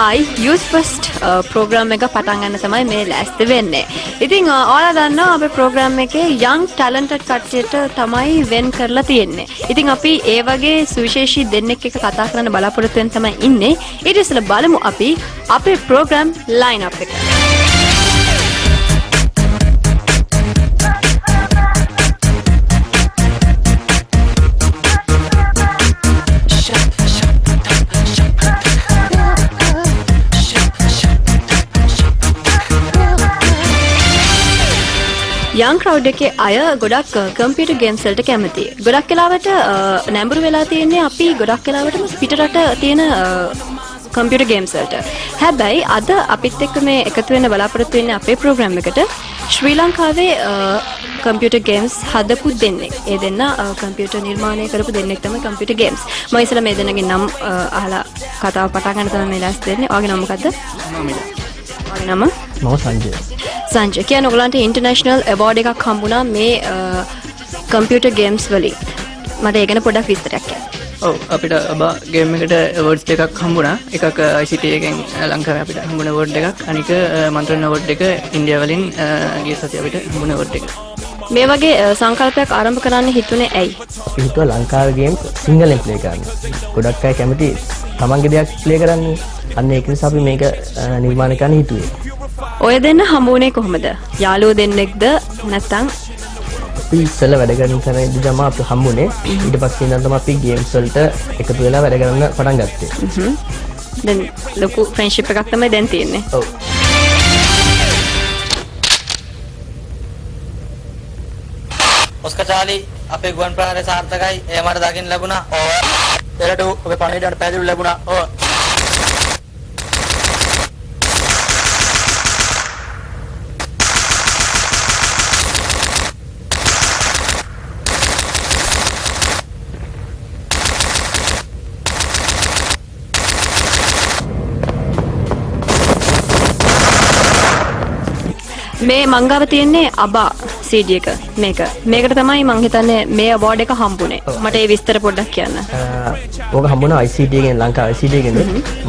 Hi, Youth First program එක පටන් ගන්න තමයි මේ ලෑස්ති වෙන්නේ. ඉතින් ඔයාලා දන්නවා අපේ program එකේ young talented කට්ටියට තමයි වෙන් කරලා තියෙන්නේ. ඉතින් අපි ඒ වගේ සුවිශේෂී දෙන්නෙක් එක්ක කතා කරන්න බලාපොරොත්තු වෙන තමයි ඉන්නේ. ඊට ඉස්සෙල්ලා බලමු අපි අපේ program line up එක. young crowd එකේ අය ගොඩක් computer games වලට කැමතියි. ගොඩක් වෙලාවට නැඹුරු වෙලා තියෙන්නේ අපි ගොඩක් වෙලාවටම පිටරට තියෙන computer games වලට. හැබැයි අද අපිත් එක්ක මේ එකතු වෙන්න බලාපොරොත්තු වෙන්නේ අපේ program එකට ශ්‍රී ලංකාවේ computer games හදපු දෙන්නෙක්. ඒ දෙන්න computer නිර්මාණය කරපු දෙන්නෙක් තමයි computer games. මම ඉස්සෙල්ලා මේ දෙන්නගේ නම් අහලා කතාව පටන් ගන්න තමයි මේ ලෑස්ති වෙන්නේ. ඔයාගේ නම මොකද්ද? ඔයාගේ නම? මම සංජය. සංජය කියන්නේ ඔයගලන්ට ඉන්ටර්නැෂනල් අවෝඩ් එකක් හම්බුණා මේ කම්පියුටර් ගේම්ස් වලින්. මට ඒක ගැන පොඩ්ඩක් විස්තරයක් කියන්න. ඔව් අපිට අබා ගේම් එකට අවෝඩ්ස් දෙකක් හම්බුණා. එකක් ICT එකෙන් ලංකාවේ අපිට හම්බුණ අවෝඩ් එකක්. අනික මන්ත්‍රණ අවෝඩ් එක ඉන්දියාව වලින් ගිය සතිය අපිට හම්බුණ අවෝඩ් එක. මේ වගේ සංකල්පයක් ආරම්භ කරන්න හිතුනේ ඇයි? අපි හිතුවා ලංකාවේ ගේම් සිංහලෙන් ප්ලේ කරන්න. ගොඩක් අය කැමති තමන්ගේ දෙයක් ප්ලේ කරන්න. අන්න ඒක නිසා අපි මේක නිර්මාණය කරන්න හිතුවේ. ඔය දෙන්න හම්බුනේ කොහොමද? යාළුවෝ දෙන්නෙක්ද නැත්නම් අපි ඉස්සෙල්ලා වැඩ කරන තැනදී තමයි අපි හම්බුනේ. ඊට පස්සේ ඉඳන් තමයි අපි ගේම්ස් වලට එකතු වෙලා වැඩ කරන්න පටන් ගත්තේ. දැන් ලොකු ෆ්‍රෙන්ඩ්ෂිප් එකක් තමයි දැන් තියෙන්නේ. ඔව්. ඔස්කර් චාලි අපේ ගුවන් ප්‍රහාරය සාර්ථකයි. ඒ මට දකින්න ලැබුණා. ඔව්. දෙලට ඔබේ පණිවිඩයට පැහැදිලි ලැබුණා. ඔව්. මේ මංගාව තියෙන්නේ අබා CD එක මේකට තමයි මං හිතන්නේ මේ අවෝඩ් එක හම්බුනේ. මට ඒ විස්තර පොඩ්ඩක් කියන්න. ඕක හම්බුණා ICT එකෙන් ලංකාවේ ICT එකෙන්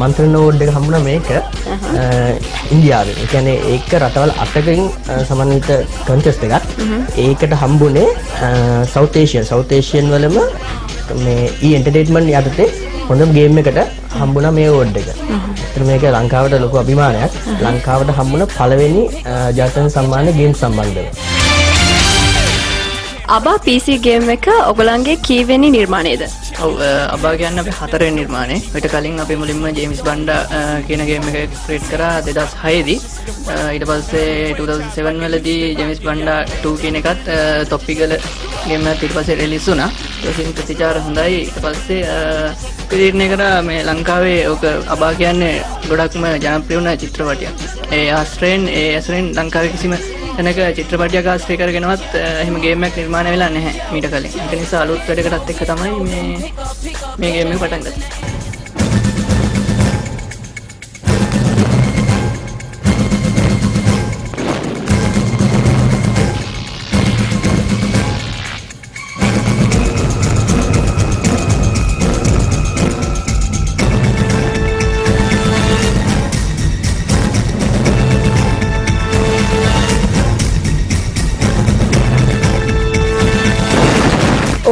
මන්ත්‍රණ අවෝඩ් එක හම්බුණා මේක ඉන්දියාවේ. ඒ කියන්නේ ඒක රටවල් 8කින් සමන්විත කන්ටෙස්ට් එකක්. ඒකට හම්බුනේ සවුත් ඒෂියන් වලම මේ එන්ටර්ටේන්මන්ට් යටතේ හොඳම ගේම් එකට හම්බුණා මේ අවෝඩ් එක. ඒත් මේක ලංකාවට ලොකු අභිමානයක්. ලංකාවට හම්බුණ පළවෙනි ජාත්‍යන්තර සම්මාන ගේම් සම්බන්ධව. අබා PC ගේම් එක ඔයගලන්ගේ කීවෙනි නිර්මාණයද? ඔව් අබා කියන්නේ අපේ හතරවෙනි නිර්මාණය. ඊට කලින් අපි මුලින්ම ජේම්ස් බණ්ඩා කියන ගේම් එක ක්‍රියේට් කරා 2006 දී. ඊට පස්සේ 2007 වලදී ජේම්ස් බණ්ඩා 2 කියන එකත් තොප්පිගල ගේම් එකත් ඊට පස්සේ රිලීස් වුණා. ඒකෙන් ප්‍රතිචාර හොඳයි. ඊට පස්සේ තීරණය කරා මේ ලංකාවේ ඔක අබා කියන්නේ ගොඩක්ම ජනප්‍රිය වුණ චිත්‍රපටයක්. ඒ ආශ්‍රයෙන් ලංකාවේ කිසිම තැනක චිත්‍රපටයක් ආශ්‍රය කරගෙනවත් එහෙම ගේම් එකක් නිර්මාණය වෙලා නැහැ මීට කලින්. ඒක නිසා අලුත් වැඩකටත් එක්ක තමයි මේ ගේම් එක පටන් ගත්තේ.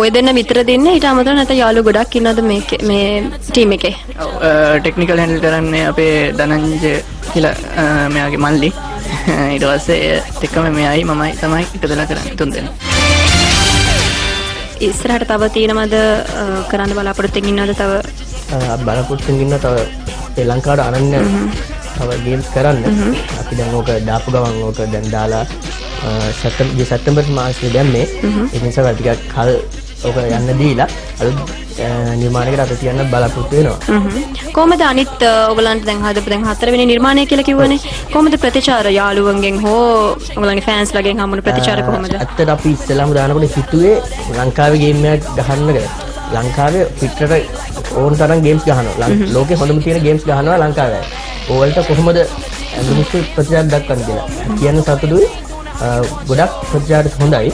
ඔය දෙන්න විතර දෙන්නේ ඊට අමතරව නැත්නම් යාළුවෝ ගොඩක් ඉන්නවද මේ ටීම් එකේ? ඔව් ටෙක්නිකල් හැන්ඩල් කරන්නේ අපේ ධනංජය කියලා මෙයාගේ මල්ලි. ඊට පස්සේ එක්කම මෙයයි මමයි තමයි එකදලා කරන්නේ තුන් දෙනා. ඉස්සරහට තව තියෙනවද කරන්න බලාපොරොත්තු ඉන්නවද තව? බලාපොරොත්තු ඉන්න තව ශ්‍රී ලංකාවට අනන්‍ය තව ගේම්ස් කරන්න. අපි දැන් ඕක දාපු ගමන් ඕක දැන් දාලා සැප්තැම්බර් මාසෙදී දැම්මේ. ඒ නිසා අපි ටිකක් කල් ඕක යන්න දීලා අලුත් නිර්මාණයකට අත තියන්න බලාපොරොත්තු වෙනවා. කොහොමද අනිත් ඔයගලන්ට දැන් හදපු දැන් හතරවෙනි නිර්මාණය කියලා කිව්වනේ. කොහොමද ප්‍රතිචාර යාළුවන්ගෙන් හෝ ඔයගලන්ගේ ෆෑන්ස්ලාගෙන් හම්බුන ප්‍රතිචාර කොහොමද? ඇත්තට අපි ඉස්සෙල්ලාම දානකොට හිතුවේ ලංකාවේ ගේම් එකක් ගහන්න කියලා. ලංකාවේ පිටරට ඕන තරම් ගේම්ස් ගහනවා. ලෝකේ හොඳම තියෙන ගේම්ස් ගහනවා ලංකාවේ. ඕවලට කොහොමද මිනිස්සු ප්‍රතිචාර දක්වන්නේ කියලා. කියන්න සතුටුයි. ගොඩක් ප්‍රතිචාර හොඳයි.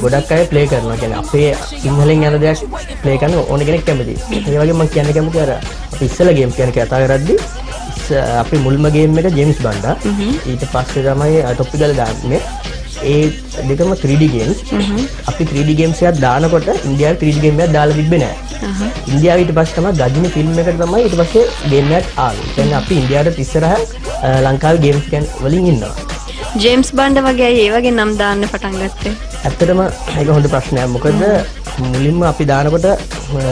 ගොඩක් අය ප්ලේ කරනවා. කියන්නේ අපේ සිංහලෙන් යන දෙයක් ප්ලේ කරන්න ඕන කෙනෙක් කැමතියි. ඒ වගේ මම කියන්න කැමති අර අපි ඉස්සෙල්ලා ගේම් කියන කතා කරද්දි අපි මුල්ම ගේම් එක ජේම්ස් බන්ඩා. ඊට පස්සේ තමයි ටොපිකල් දාන්නේ. ඒ දෙකම 3D games. අපි 3D games එකක් දානකොට ඉන්දියාවේ 3D game එකක් දාලා තිබ්බේ නැහැ. ඉන්දියාවේ ඊට පස්සේ තමයි ගජිනි ෆිල්ම් එකට තමයි ඊට පස්සේ game එකක් ආවේ. ඒ කියන්නේ අපි ඉන්දියාවට ඉස්සරහ ලංකාවේ games වලින් ඉන්නවා. ජේම්ස් බන්ඩ වගේ අය ඒ වගේ නම් දාන්න පටන් ගත්තේ. ඇත්තටම ඒක හොඳ ප්‍රශ්නයක්. මොකද මුලින්ම අපි දානකොට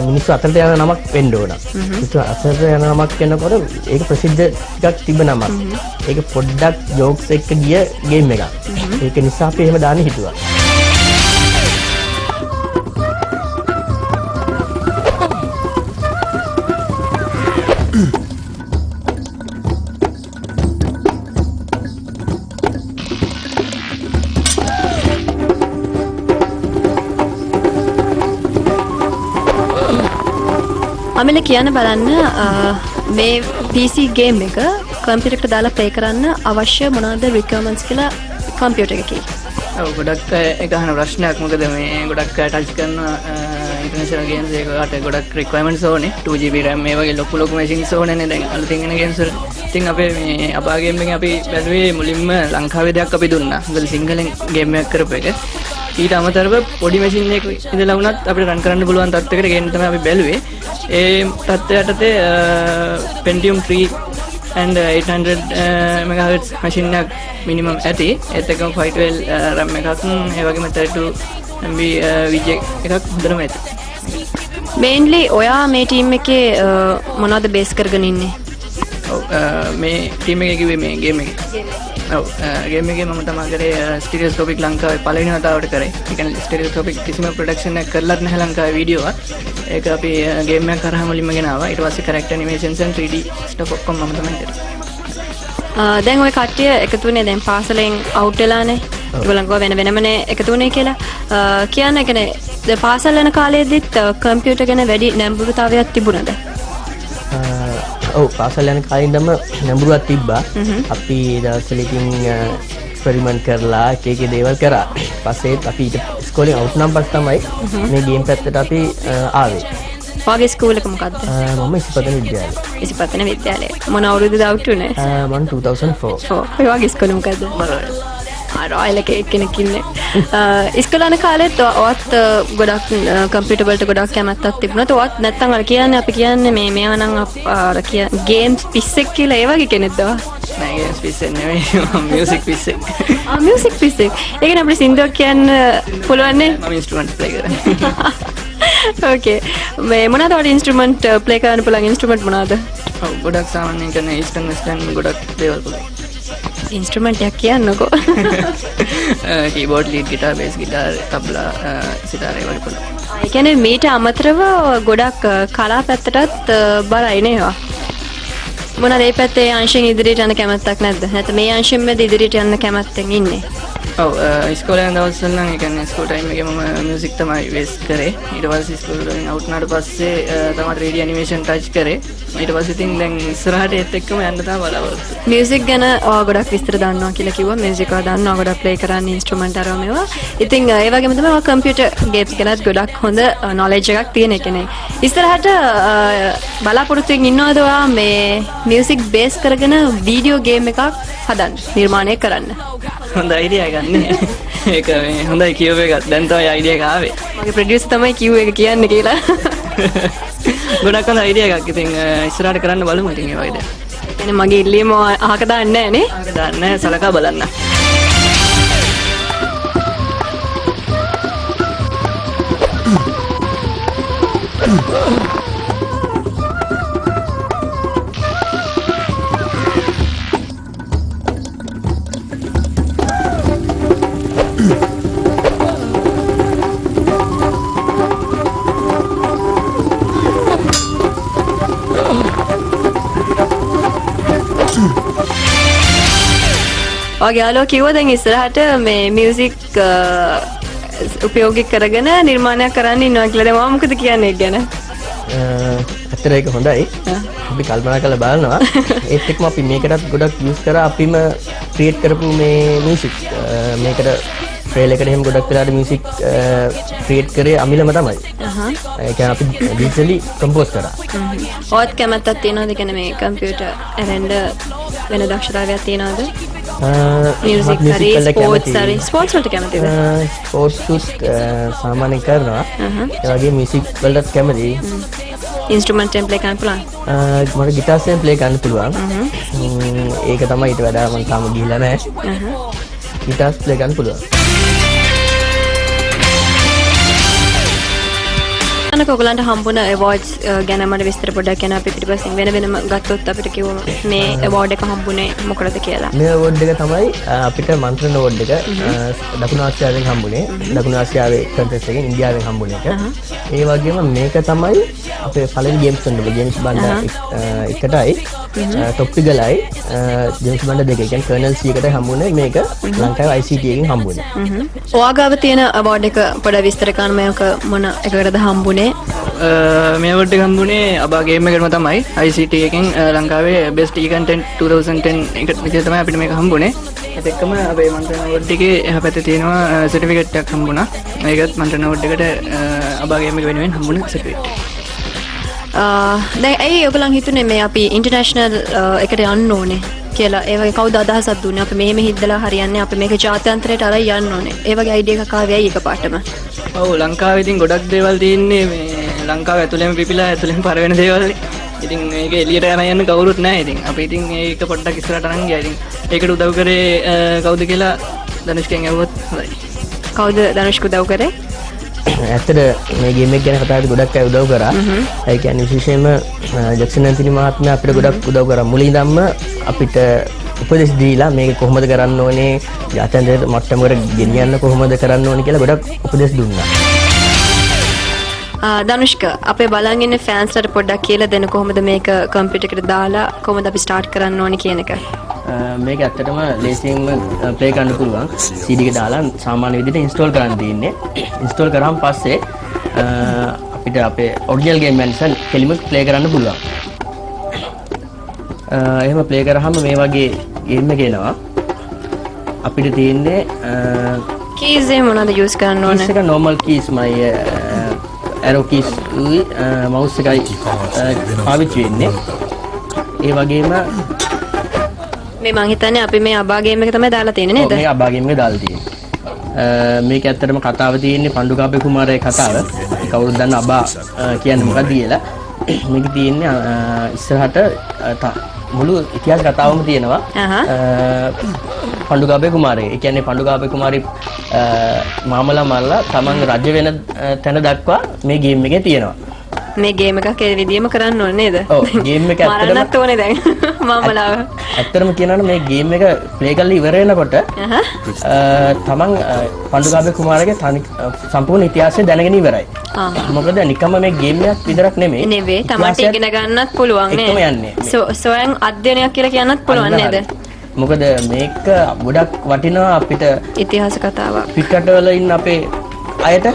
මිනිස්සු අතරට යන නමක් වෙන්න ඕන. මිනිස්සු අතරට යන නමක් කියනකොට ඒක ප්‍රසිද්ධ ටිකක් තිබ්බ නමක්. ඒක පොඩ්ඩක් ජෝක්ස් එක්ක ගිය ගේම් එකක්. ඒක නිසා අපි එහෙම දාන්න හිතුවා. අමිල කියන්න බලන්න මේ PC ගේම් එක කම්පියුටර් එකට දාලා ප්ලේ කරන්න අවශ්‍ය මොනවාද රික්වයර්මන්ට්ස් කියලා කම්පියුටර් එකේ. ඔව් ගොඩක් එක අහන ප්‍රශ්නයක්. මොකද මේ ගොඩක් ටච් කරන ඉන්ටර්නැෂනල් ගේම්ස් එකකට ගොඩක් රික්වයර්මන්ට්ස් ඕනේ. 2GB RAM මේ වගේ ලොකු මැෂින්ස් ඕනේනේ දැන් අලුතින් එන ගේම්ස් වල. ඉතින් අපේ මේ අබා ගේම් එකෙන් අපි බැලුවේ මුලින්ම ලංකාවේ දෙයක් අපි දුන්නා. මොකද සිංහලෙන් ගේම් එකක් කරපු එක. ඊට අමතරව පොඩි මැෂින් එකක ඉඳලා වුණත් අපිට රන් කරන්න පුළුවන් තත්ත්වයකට ගේන්න තමයි අපි බැලුවේ. ඒ තත්ත්වයට Pentium 3 and 800 MHz machine එකක් minimum ඇති. ඒත් එක්කම 512 RAM එකක් ඒ වගේම 32 MB VGA එකක් හොඳටම ඇති. මේන්ලි ඔයා මේ ටීම් එකේ මොනවද බේස් කරගෙන ඉන්නේ? ඔව් මේ ටීම් එකේ කිව්වේ මේ ගේම් එකේ. ඔව් ගේම් එකේ මම තමයි කරේ ස්ටීරියෝස්කෝපික් ලංකාවේ පළවෙනි වතාවට කරේ. ඒ කියන්නේ ස්ටීරියෝස්කෝපික් කිසිම ප්‍රොඩක්ෂන් එකක් කරලත් නැහැ ලංකාවේ වීඩියෝ එක. ඒක අපි ගේම් එකක් කරා මුලින්ම ගෙනාවා. ඊට පස්සේ character animations and 3D stuff ඔක්කොම මම තමයි කරේ. දැන් ඔය කට්ටිය එකතු වුණේ දැන් පාසලෙන් අවුට් වෙලානේ. ඒගොල්ලන්ව වෙන වෙනමනේ එකතු වුණේ කියලා. කියන්නේ කියන්නේ දැන් පාසල් යන කාලේදීත් කම්පියුටර් ගැන වැඩි නැඹුරුතාවයක් තිබුණාද? ඔව් පාසල් යන කාලේ ඉඳන්ම නැඹුරුවක් තිබ්බා. අපි දවස්වලකින් එක්ස්පෙරිමන්ට් කරලා එක එක දේවල් කරා. පස්සේත් අපි ඉස්කෝලෙන් අවුට් නම් පස්සේ තමයි මේ ගේම් පැත්තට අපි ආවේ. ඔයාගේ ස්කූල් එක මොකද්ද? මම ඉසිපතන විද්‍යාලය. ඉසිපතන විද්‍යාලය. මොන අවුරුද්දද අවුට් වුනේ? මම 2004. ඔයාගේ ස්කූල මොකද්ද? රොයල් එකේ කෙනෙක් ඉන්නේ. ඉස්කෝල යන කාලෙත් ඔයත් ගොඩක් කම්පියුටර් වලට ගොඩක් කැමැත්තක් තිබුණාද? ඔයත් නැත්තම් අර කියන්නේ අපි කියන්නේ මේවා නම් අර කියන්නේ ගේම්ස් පිස්සෙක් කියලා ඒ වගේ කෙනෙක්ද ඔයා? නෑ ගේම්ස් පිස්සෙක් නෙවෙයි මියුසික් පිස්සෙක්. මියුසික් පිස්සෙක්. ඒ කියන්නේ අපිට සින්දුවක් කියන්න පුළුවන් නේ? මම ඉන්ස්ට්‍රුමන්ට් ප්ලේ කරන්නේ. ඕකේ. මේ මොනවාද ඔයාලට ඉන්ස්ට්‍රුමන්ට් ප්ලේ කරන්න පුළුවන් ඉන්ස්ට්‍රුමන්ට් මොනවාද? ඔව් ගොඩක් සාමාන්‍යයෙන් කියන්නේ ඊස්ටර්න් වෙස්ටර්න් ගොඩක් දේවල් පුළුවන්. ඉන්ස්ට්‍රුමන්ට් එකක් කියන්නකෝ. Keyboard, lead guitar, bass guitar, tabla, sitar ඒ වගේ පුළුවන්. ඒ කියන්නේ මීට අමතරව ගොඩක් කලා පැත්තටත් බලයි නේවා. මොනවාද මේ පැත්තේ අංශෙන් ඉදිරියට යන කැමැත්තක් නැද්ද? නැත්නම් මේ අංශෙන්ම ඉදිරියට යන කැමැත්තෙන් ඉන්නේ? ඔව් ඉස්කෝලේ යන දවස්වල නම් ඒ කියන්නේ ස්කූල් ටයිම් එකේ මම මියුසික් තමයි බේස් කරේ. ඊට පස්සේ ස්කූල් වලින් අවුට් වුණාට පස්සේ තමයි 3D ඇනිමේෂන් ටච් කරේ. ඊට පස්සේ ඉතින් දැන් ඉස්සරහට ඒත් එක්කම යන්න තමයි බලාපොරොත්තු. මියුසික් ගැන ඔයා ගොඩක් විස්තර දන්නවා කියලා කිව්වා. මියුසික් ඔයා දන්නවා ගොඩක් ප්ලේ කරන්න ඉන්ස්ට්‍රුමන්ට් අරව මේවා. ඉතින් ඒ වගේම තමයි ඔයා කම්පියුටර් ගේම්ස් ගැනත් ගොඩක් හොඳ නොලෙජ් එකක් තියෙන කෙනෙක්. ඉස්සරහට බලාපොරොත්තු වෙමින් ඉන්නවද ඔයා මේ මියුසික් බේස් කරගෙන වීඩියෝ ගේම් එකක් හදන්න, නිර්මාණය කරන්න? හොඳ අයිඩියා එකක් නේ. ඒක මේ හොඳයි කියව එකක්. දැන් තමයි අයිඩියා එක ආවේ. මගේ ප්‍රොඩියුසර් තමයි කිව්ව එක කියන්නේ කියලා. ගොඩක් හොඳ අයිඩියා එකක්. ඉතින් ඉස්සරහට කරන්න බලමු ඉතින් ඒ වගේ දේ. ඒ කියන්නේ මගේ ඉල්ලීම අහක දාන්නේ නැහැ නේ? අහක දාන්නේ නැහැ, සලකා බලන්න. ඔයාගේ යාළුවා කිව්වා දැන් ඉස්සරහට මේ මියුසික් උපයෝගී කරගෙන නිර්මාණයක් කරන්න ඉන්නවා කියලා. දැන් මම මොකද කියන්නේ ඒක ගැන? ඇත්තට ඒක හොඳයි. අපි කල්පනා කරලා බලනවා. ඒත් එක්කම අපි මේකටත් ගොඩක් යූස් කරා අපිම ක්‍රියේට් කරපු මේ මියුසික් මේකට ට්‍රේල් එකට එහෙම ගොඩක් වෙලාට මියුසික් ක්‍රියේට් කරේ අමිලම තමයි. ඒ කියන්නේ අපි ඩිජිටලි කම්පෝස් කරා. ඔයත් කැමැත්තක් තියනවද කියන්නේ මේ කම්පියුටර් ඇරෙන්න වෙන දක්ෂතාවයක් තියනවද? මියුසික් හරි ස්පෝර්ට්ස් හරි ස්පෝර්ට්ස් වලට කැමතිද? ස්පෝර්ට්ස් උත් සාමාන්‍යයෙන් කරනවා. ඒ වගේ මියුසික් වලට කැමතියි. ඉන්ස්ට්‍රුමන්ට් එකෙන් ප්ලේ කරන්න පුළුවන්. මට ගිටාර්ස් එකෙන් ප්ලේ කරන්න පුළුවන්. ඒක තමයි ඊට වඩා මම තාම ගිහිල්ලා නැහැ. ගිටාර්ස් ප්ලේ කරන්න පුළුවන්. අනක ඔයගලන්ට හම්බුන ඇවෝඩ්ස් ගැන මට විස්තර පොඩ්ඩක් කියන්න. අපි පිටිපස්සෙන් වෙන වෙනම ගත්තොත් අපිට කිව්වම මේ ඇවෝඩ් එක හම්බුනේ මොකටද කියලා. මේ ඇවෝඩ් එක තමයි අපිට මන්ත්‍රණ ඇවෝඩ් එක දකුණු ආසියාවෙන් හම්බුනේ. දකුණු ආසියාවේ කන්ටෙස්ට් එකෙන් ඉන්දියාවෙන් හම්බුන එක. ඒ වගේම මේක තමයි අපේ පළවෙනි ගේම්ස් වල ජේම්ස් බන්ඩා එකටයි ටොප් එකලයි ජේම්ස් බන්ඩා දෙක කියන්නේ කර්නල් C එකට හම්බුනේ මේක ලංකාවේ ICT එකෙන් හම්බුනේ. ඔයාගාව තියෙන ඇවෝඩ් එක පොඩ්ඩක් විස්තර කරන්න. මේක මොන එකකටද හම්බුනේ? මේ අවුඩ් එක හම්බුනේ අබා ගේම් එකටම තමයි ICT එකෙන් ලංකාවේ බෙස්ට් E-content 2010 එක විදිහට තමයි අපිට මේක හම්බුනේ. ඒත් එක්කම අපේ මන්ත්‍රණ අවුඩ් එකේ එහා පැත්තේ තියෙනවා සර්ටිෆිකේට් එකක් හම්බුණා. ඒකත් මන්ත්‍රණ අවුඩ් එකට අබා ගේම් එක වෙනුවෙන් හම්බුන සර්ටිෆිකේට් එක. දැන් ඇයි ඔයගලන් හිතුනේ මේ අපි ඉන්ටර්නැෂනල් එකට යන්න ඕනේ කියලා? ඒ වගේ කවුද අදහසක් දුන්නේ? අපි මෙහෙම හිද්දලා හරියන්නේ, අපි මේක ජාත්‍යන්තරයට අරන් යන්න ඕනේ. ඒ වගේ අයිඩියා එකක් ආවේ ඇයි එකපාරටම? ඔව් ලංකාවේ ඉතින් ගොඩක් දේවල් තියෙන්නේ මේ ලංකාව ඇතුළෙම පිපිලා ඇතුළෙම පර වෙන දේවල්. ඉතින් මේක එළියට යන්න කවුරුත් නැහැ. ඉතින් අපි ඉතින් ඒක පොඩ්ඩක් ඉස්සරහට අරන් ගියා. ඉතින් ඒකට උදව් කරේ කවුද කියලා ධනුෂ්කෙන් අහුවොත් හොඳයි. කවුද ධනුෂ්ක උදව් කරේ? ඇත්තට මේ ගේම් එක ගැන කතා කරද්දී ගොඩක් අය උදව් කරා. ඒ කියන්නේ විශේෂයෙන්ම ජැක්සන් ඇන්තනි මහත්මයා අපිට ගොඩක් උදව් කරා. මුලින්දම්ම අපිට උපදෙස් දීලා මේක කොහොමද කරන්න ඕනේ, ජාත්‍යන්තර මට්ටමකට ගෙනියන්න කොහොමද කරන්න ඕනේ කියලා ගොඩක් උපදෙස් දුන්නා. ධනුෂ්ක අපේ බලන් ඉන්න ෆෑන්ස්ලට පොඩ්ඩක් කියලා දෙන්න කොහොමද මේක කම්පියුටර් එකට දාලා කොහොමද අපි ස්ටාර්ට් කරන්න ඕනේ කියන එක. මේක ඇත්තටම ලේසියෙන්ම ප්ලේ කරන්න පුළුවන්. CD එක දාලා සාමාන්‍ය විදිහට ඉන්ස්ටෝල් කරන්න තියෙන්නේ. ඉන්ස්ටෝල් කරාම පස්සේ අපිට අපේ ඔරිජිනල් ගේම් එකෙන් කෙලිම ප්ලේ කරන්න පුළුවන්. එහෙම ප්ලේ කරාම මේ වගේ ගේම් එක එනවා. අපිට තියෙන්නේ කීස් එක මොනවද යූස් කරන්න ඕනේ? කීස් එක normal keys මයි arrow keys උයි mouse එකයි පාවිච්චි වෙන්නේ. ඒ වගේම මේ මං හිතන්නේ අපි මේ අබා ගේම් එක තමයි දාලා තියෙන්නේ නේද? මේ අබා ගේම් එක දාලා තියෙන්නේ. මේක ඇත්තටම කතාව තියෙන්නේ පණ්ඩුකාභය කුමාරගේ කතාව. කවුරුද දන්න අබා කියන්නේ මොකක්ද කියලා. මේක තියෙන්නේ ඉස්සරහට මුළු ඉතිහාස කතාවම තියෙනවා. පණ්ඩුකාභය කුමාරගේ. ඒ කියන්නේ පණ්ඩුකාභය කුමාරි මාමලා මල්ලා තමන් රජ වෙන තැන දක්වා මේ ගේම් එකේ තියෙනවා. මේ ගේම් එකක් ඒ විදිහම කරන්න ඕනේ නේද? ඔව් ගේම් එක ඇත්තටම මරන්නත් ඕනේ දැන් මාමලාව. ඇත්තටම කියනවනම් මේ ගේම් එක ප්ලේ කරලා ඉවර වෙනකොට තමන් පණ්ඩුකාභය කුමාරගේ සම්පූර්ණ ඉතිහාසය දැනගෙන ඉවරයි. මොකද නිකම්ම මේ ගේම් එකක් විතරක් නෙමෙයි තමන්ට ඉගෙන ගන්නත් පුළුවන් නේද? එකම යන්නේ. සොයන් අධ්‍යයනයක් කියලා කියන්නත් පුළුවන් නේද? මොකද මේක ගොඩක් වටිනවා අපිට ඉතිහාස කතාවක්. පිටරටවල ඉන්න අපේ අයට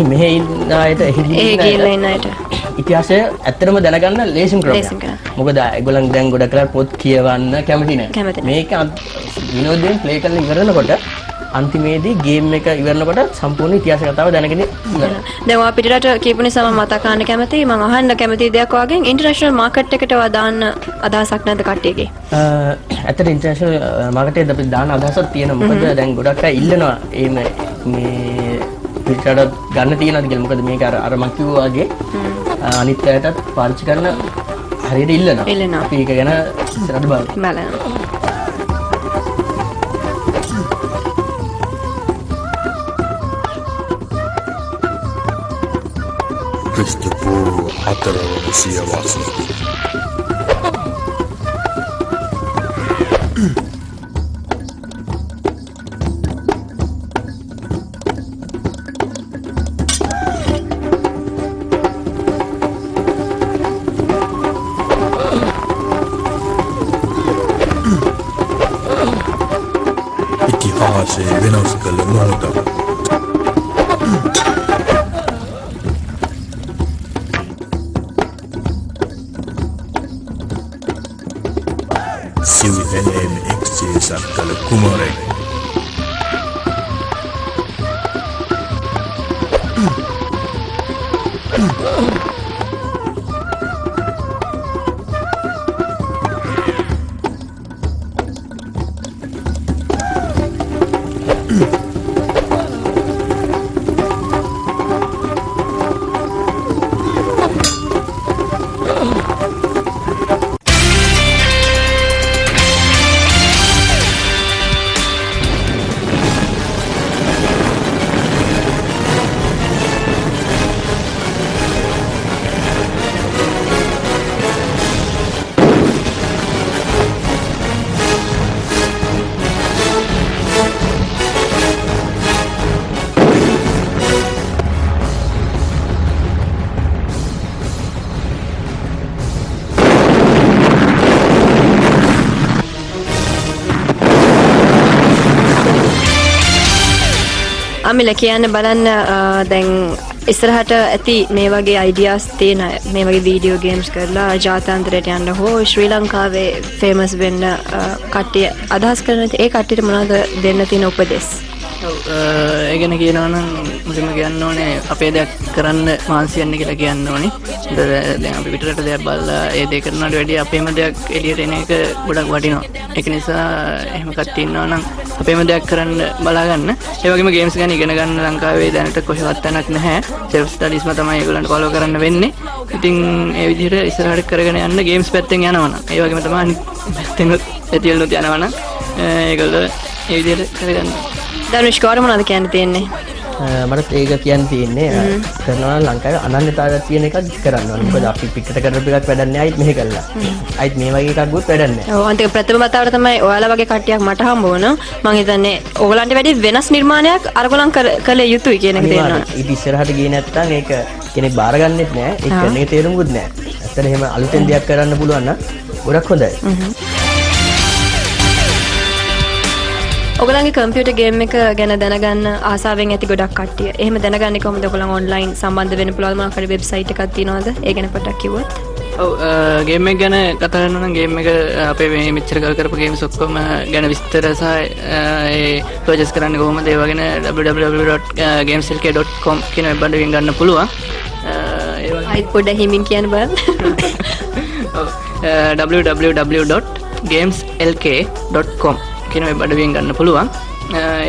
මෙහෙ ඉන්න අයට ගිහිල්ලා ඉන්න අයට ඉතිහාසය ඇත්තටම දැනගන්න ලේසිම ක්‍රමයක්. මොකද ඒගොල්ලන් දැන් ගොඩක් කරලා පොත් කියවන්න කැමති නැහැ. මේක විනෝදයෙන් ප්ලේ කරලා ඉවරනකොට අන්තිමේදී ගේම් එක ඉවරනකොට සම්පූර්ණ ඉතිහාස කතාව දැනගෙන ඉවරයි. දැන් ඔයා පිටරට කියපු නිසා මම මතක් කරන්න කැමතියි. මම අහන්න කැමති දෙයක් වගේ ඉන්ටර්නැෂනල් මාකට් එකට දාන්න අදහසක් නැද්ද කට්ටියගේ? ඇත්තට ඉන්ටර්නැෂනල් මාකට් එකට අපි දාන්න අදහසක් තියෙනවා. මොකද දැන් ගොඩක් අය ඉල්ලනවා මේ පිටරට ගන්න තියෙනවද කියලා. මොකද මේක අර මම කිව්වා වගේ අනිත් අයටත් පාවිච්චි කරන්න හරියට ඉල්ලනවා. අපි ඒක ගැන ඉස්සරහට බලමු. Christopher Hatarawa Siyawasa. ඉතිහාසයේ වෙනස් කළ මොහොතක්. සිව් එනේම එක්සේ සක්කල කුමරෙක්. අමිල කියන්න බලන්න දැන් ඉස්සරහට ඇති මේ වගේ අයිඩියාස් තියෙන අය මේ වගේ වීඩියෝ ගේම්ස් කරලා ජාත්‍යන්තරයට යන්න හෝ ශ්‍රී ලංකාවේ ෆේමස් වෙන්න කට්ටිය අදහස් කරන ඒ කට්ටියට මොනවද දෙන්න තියෙන උපදෙස්? ඒ ගැන කියනවා නම් මුලින්ම කියන්න ඕනේ අපේ දෙයක් කරන්න මහන්සි වෙන්න කියලා කියන්න ඕනේ. දැන් අපි පිටරට දෙයක් බලලා ඒ දේ කරනවට වැඩිය අපේම දෙයක් එළියට එන එක ගොඩක් වටිනවා. ඒක නිසා එහෙම කට්ටිය ඉන්නවා නම් අපේම දෙයක් කරන්න බලා ගන්න. ඒ වගේම ගේම්ස් ගැන ඉගෙන ගන්න ලංකාවේ දැනට කොහෙවත් තැනක් නැහැ. self studies ම තමයි ඒගොල්ලන්ට follow කරන්න වෙන්නේ. ඉතින් ඒ විදිහට ඉස්සරහට කරගෙන යන්න ගේම්ස් පැත්තෙන් යනවා නම් ඒ වගේම තමයි අනිත් පැත්තෙන් ඇතිවෙලුත් යනවා නම් ඒගොල්ලෝ ඒ විදිහට කරගන්න. ධනුෂ් කවර මොනවද කියන්න තියෙන්නේ? මට ඒක කියන්න තියෙන්නේ කරනවා නම් ලංකාවේ අනන්‍යතාවයක් තියෙන එකක් කරන්න ඕනේ. මොකද අපි පිටට කරපු එකක් වැඩක් නැහැ. අයිත් මෙහෙ කළා. අයිත් මේ වගේ එකක් ගොත් වැඩක් නැහැ. ඔව් අන්තිම ප්‍රථම වතාවට තමයි ඔයාලා වගේ කට්ටියක් මට හම්බ වුණා. මම හිතන්නේ ඕගලන්ට වැඩි වෙනස් නිර්මාණයක් අරගලන් කළ යුතුයි කියන එක තේරෙනවා. ඊට ඉස්සරහට ගියේ නැත්නම් ඒක කෙනෙක් බාරගන්නෙත් නැහැ. ඒක කරන එක තේරුම්කුත් නැහැ. ඇත්තට එහෙම අලුතෙන් දෙයක් කරන්න පුළුවන් නම් ගොඩක් හොඳයි. ඔයගලන්ගේ කම්පියුටර් ගේම් එක ගැන දැනගන්න ආසාවෙන් ඇති ගොඩක් කට්ටිය. එහෙම දැනගන්නේ කොහොමද? ඔයගලන් ඔන්ලයින් සම්බන්ධ වෙන්න පුළුවන් මොකක් හරි වෙබ්සයිට් එකක් තියෙනවද? ඒ ගැන පොඩ්ඩක් කිව්වොත්. ඔව් ගේම් එක ගැන කතා කරනවා නම් ගේම් එක අපේ මේ මෙච්චර කල් කරපු ගේම්ස් ඔක්කොම ගැන විස්තර සහ ඒ පර්චේස් කරන්න කොහොමද ඒවා ගැන www.gameslk.com කියන වෙබ් අඩවියෙන් ගන්න පුළුවන්. ඒ වගේ අයිත් පොඩ්ඩක් හිමින් කියන්න බලන්න. ඔව් www.gameslk.com කියන වෙබ් අඩවියෙන් ගන්න පුළුවන්.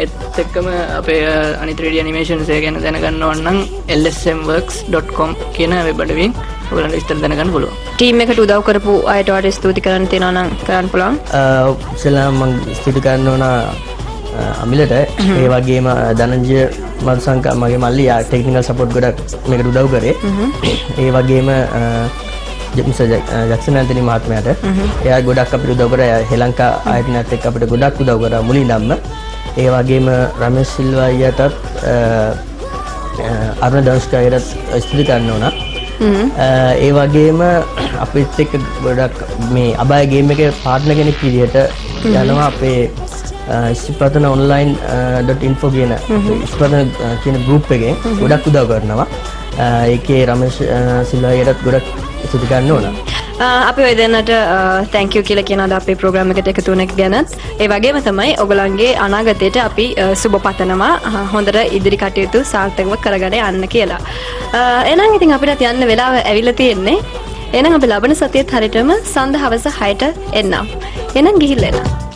ඒත් එක්කම අපේ අනිත් 3D animations එක ගැන දැනගන්න ඕන නම් lsmworks.com කියන වෙබ් අඩවියෙන් ඔයගලන්ට විස්තර දැනගන්න පුළුවන්. ටීම් එකට උදව් කරපු අයට වඩා ස්තුති කරන්න තියෙනවා නම් කරන්න පුළුවන්. ඉස්සෙල්ලාම මම ස්තුති කරන්න ඕන අමිලට. ඒ වගේම ධනංජය මල්සංකා මගේ මල්ලි ටෙක්නිකල් සපෝට් ගොඩක් මේකට උදව් කරේ. ඒ වගේම මිස්ටර් ජැක්සන් ඇන්තනි මහත්මයාට එයා ගොඩක් අපිට උදව් කරා. ශ්‍රී ලංකා ආයතනයත් එක්ක අපිට ගොඩක් උදව් කරා මුලින්දම. ඒ වගේම රමේෂ් සිල්වා අයියටත් අරුණ දනුෂ්කායටත් ස්තුති කරන්න ඕන. ඒ වගේම අපිත් එක්ක ගොඩක් මේ අබාය ගේම් එකේ පාර්ට්නර් කෙනෙක් විදිහට යනවා අපේ ඉස්පතන online.info කියන ඉස්පතන කියන group එකේ ගොඩක් උදව් කරනවා. ඒකේ රමේෂ් සිල්වා අයියටත් ගොඩක් ස්තුති කරන්න ඕන. අපි ඔය දෙන්නට thank you කියලා කියනවා අපේ ප්‍රෝග්‍රෑම් එකට එකතු වෙන එක ගැනත්. ඒ වගේම තමයි ඔයගලන්ගේ අනාගතයට අපි සුබ පතනවා හොඳට ඉදිරි කටයුතු සාර්ථකව කරගෙන යන්න කියලා. එහෙනම් ඉතින් අපිට යන්න වෙලාව ඇවිල්ලා තියෙන්නේ. එහෙනම් අපි ලබන සතියේත් හරියටම සන්ධ හවස 6ට එන්නම්. එහෙනම් ගිහිල්ලා එන්න.